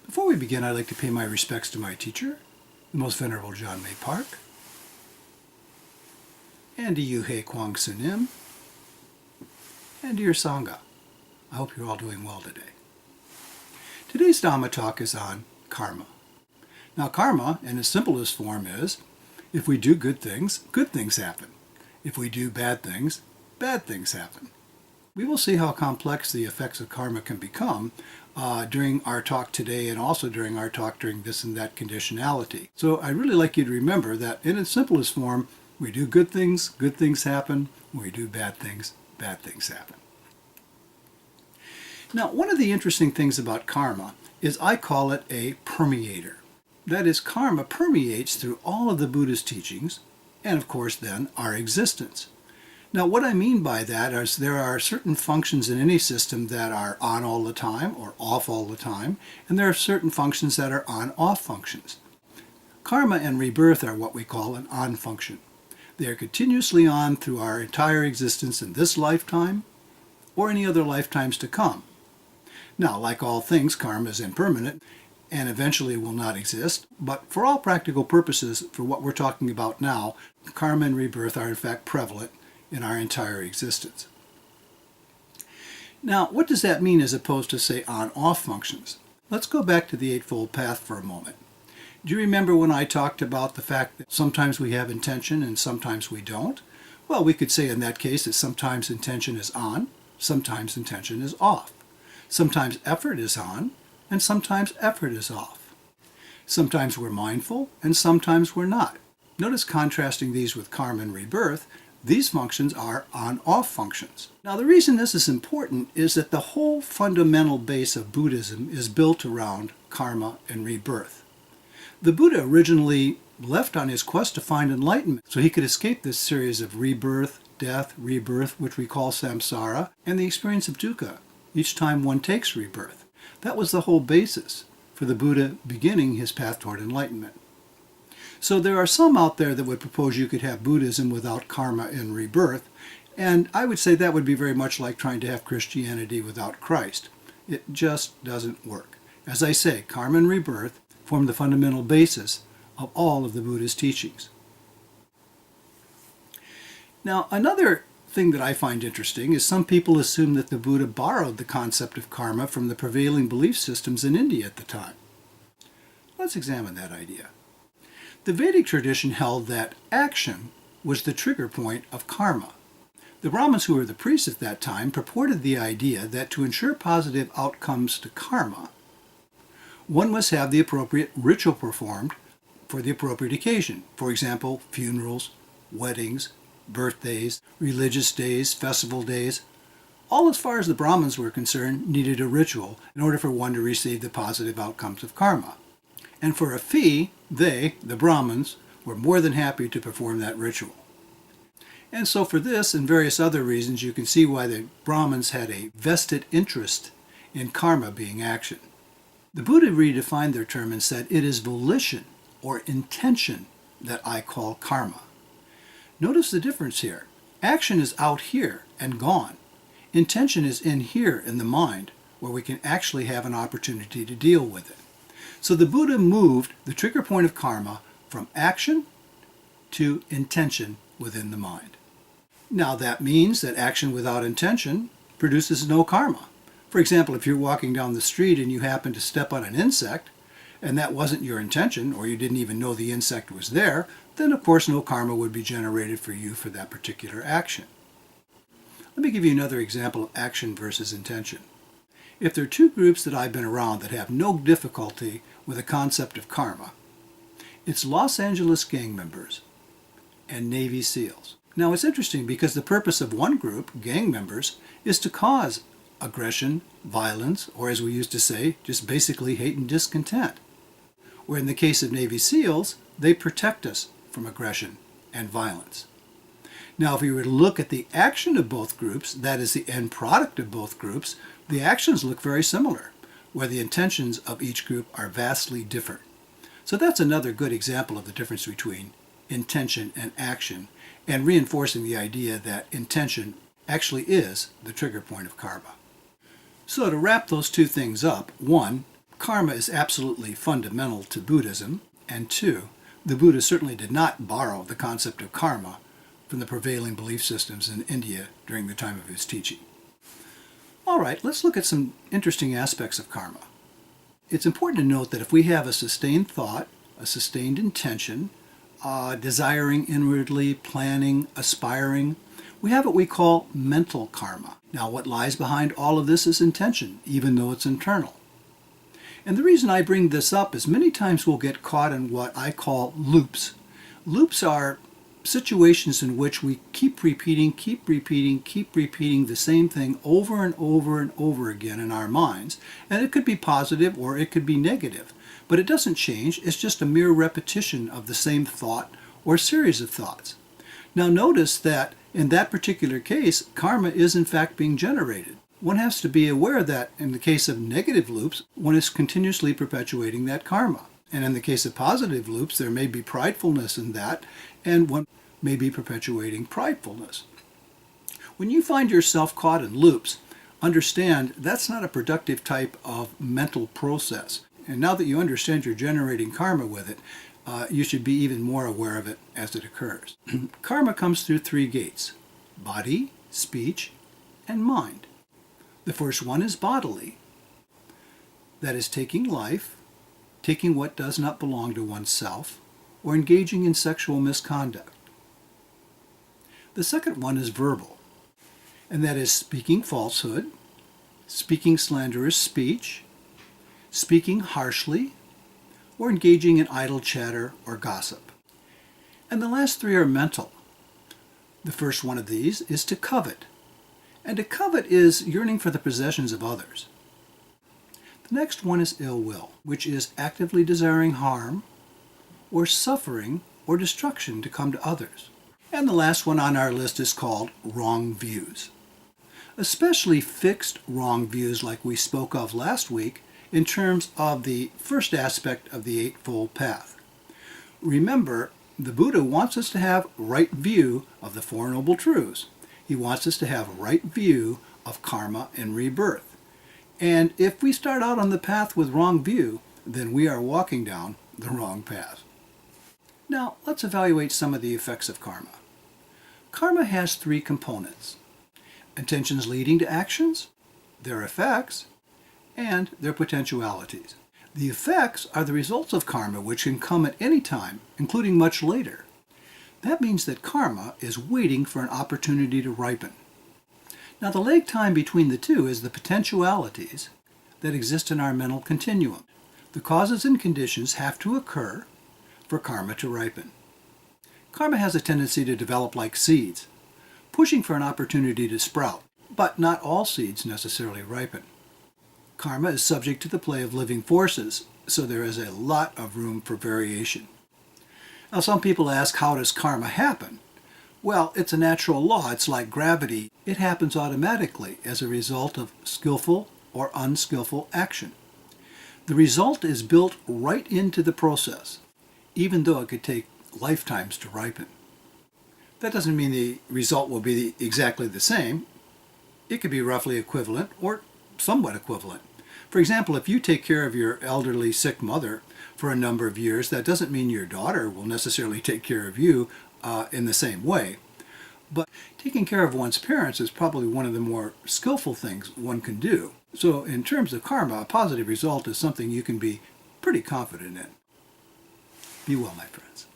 Before we begin, I'd like to pay my respects to my teacher, the Most Venerable John May Park, and to Yuhei Kwang Sunim, and to your Sangha. I hope you're all doing well today. Today's Dhamma talk is on karma. Now karma, in its simplest form, is if we do good things happen. If we do bad things happen. We will see how complex the effects of karma can become during our talk today, and also during our talk during this and that conditionality. So I'd really like you to remember that in its simplest form, we do good things happen. When we do bad things happen. Now, one of the interesting things about karma is I call it a permeator. That is, karma permeates through all of the Buddha's teachings, and of course then our existence. Now, what I mean by that is there are certain functions in any system that are on all the time or off all the time, and there are certain functions that are on-off functions. Karma and rebirth are what we call an on function. They are continuously on through our entire existence in this lifetime or any other lifetimes to come. Now, like all things, karma is impermanent and eventually will not exist, but for all practical purposes, for what we're talking about now, karma and rebirth are in fact prevalent in our entire existence. Now, what does that mean as opposed to, say, on-off functions? Let's go back to the Eightfold Path for a moment. Do you remember when I talked about the fact that sometimes we have intention and sometimes we don't? Well, we could say in that case that sometimes intention is on, sometimes intention is off. Sometimes effort is on, and sometimes effort is off. Sometimes we're mindful, and sometimes we're not. Notice contrasting these with karma and rebirth, these functions are on-off functions. Now, the reason this is important is that the whole fundamental base of Buddhism is built around karma and rebirth. The Buddha originally left on his quest to find enlightenment so he could escape this series of rebirth, death, rebirth, which we call samsara, and the experience of dukkha each time one takes rebirth. That was the whole basis for the Buddha beginning his path toward enlightenment. So there are some out there that would propose you could have Buddhism without karma and rebirth, and I would say that would be very much like trying to have Christianity without Christ. It just doesn't work. As I say, karma and rebirth form the fundamental basis of all of the Buddha's teachings. Now, another thing that I find interesting is some people assume that the Buddha borrowed the concept of karma from the prevailing belief systems in India at the time. Let's examine that idea. The Vedic tradition held that action was the trigger point of karma. The Brahmins, who were the priests at that time, purported the idea that to ensure positive outcomes to karma, one must have the appropriate ritual performed for the appropriate occasion. For example, funerals, weddings, birthdays, religious days, festival days. All, as far as the Brahmins were concerned, needed a ritual in order for one to receive the positive outcomes of karma. And for a fee, they, the Brahmins, were more than happy to perform that ritual. And so for this and various other reasons, you can see why the Brahmins had a vested interest in karma being action. The Buddha redefined their term and said, it is volition or intention that I call karma. Notice the difference here. Action is out here and gone. Intention is in here in the mind, where we can actually have an opportunity to deal with it. So the Buddha moved the trigger point of karma from action to intention within the mind. Now that means that action without intention produces no karma. For example, if you're walking down the street and you happen to step on an insect, and that wasn't your intention, or you didn't even know the insect was there, then of course no karma would be generated for you for that particular action. Let me give you another example of action versus intention. If there are two groups that I've been around that have no difficulty with the concept of karma, it's Los Angeles gang members and Navy SEALs. Now it's interesting because the purpose of one group, gang members, is to cause aggression, violence, or as we used to say, just basically hate and discontent. Where in the case of Navy SEALs, they protect us from aggression and violence. Now, if we were to look at the action of both groups, that is the end product of both groups, the actions look very similar, where the intentions of each group are vastly different. So that's another good example of the difference between intention and action, and reinforcing the idea that intention actually is the trigger point of karma. So to wrap those two things up, one, karma is absolutely fundamental to Buddhism, and two, the Buddha certainly did not borrow the concept of karma from the prevailing belief systems in India during the time of his teaching. All right, let's look at some interesting aspects of karma. It's important to note that if we have a sustained thought, a sustained intention, desiring inwardly, planning, aspiring, we have what we call mental karma. Now, what lies behind all of this is intention, even though it's internal. And the reason I bring this up is many times we'll get caught in what I call loops. Loops are situations in which we keep repeating the same thing over and over and over again in our minds. And it could be positive or it could be negative. But it doesn't change. It's just a mere repetition of the same thought or series of thoughts. Now notice that in that particular case, karma is in fact being generated. One has to be aware that in the case of negative loops, one is continuously perpetuating that karma. And in the case of positive loops, there may be pridefulness in that, and one may be perpetuating pridefulness. When you find yourself caught in loops, understand that's not a productive type of mental process. And now that you understand you're generating karma with it, you should be even more aware of it as it occurs. Karma comes through three gates: body, speech, and mind. The first one is bodily. That is taking life, taking what does not belong to oneself, or engaging in sexual misconduct. The second one is verbal, and that is speaking falsehood, speaking slanderous speech, speaking harshly, or engaging in idle chatter or gossip. And the last three are mental. The first one of these is to covet. And to covet is yearning for the possessions of others. The next one is ill will, which is actively desiring harm or suffering or destruction to come to others. And the last one on our list is called wrong views. Especially fixed wrong views like we spoke of last week in terms of the first aspect of the Eightfold Path. Remember, the Buddha wants us to have right view of the Four Noble Truths. He wants us to have a right view of karma and rebirth. And if we start out on the path with wrong view, then we are walking down the wrong path. Now, let's evaluate some of the effects of karma. Karma has three components: intentions leading to actions, their effects, and their potentialities. The effects are the results of karma, which can come at any time, including much later. That means that karma is waiting for an opportunity to ripen. Now, the lag time between the two is the potentialities that exist in our mental continuum. The causes and conditions have to occur for karma to ripen. Karma has a tendency to develop like seeds, pushing for an opportunity to sprout, but not all seeds necessarily ripen. Karma is subject to the play of living forces, so there is a lot of room for variation. Now, some people ask, how does karma happen? Well, it's a natural law. It's like gravity. It happens automatically as a result of skillful or unskillful action. The result is built right into the process, even though it could take lifetimes to ripen. That doesn't mean the result will be exactly the same. It could be roughly equivalent or somewhat equivalent. For example, if you take care of your elderly sick mother for a number of years, that doesn't mean your daughter will necessarily take care of you in the same way. But taking care of one's parents is probably one of the more skillful things one can do. So in terms of karma, a positive result is something you can be pretty confident in. Be well, my friends.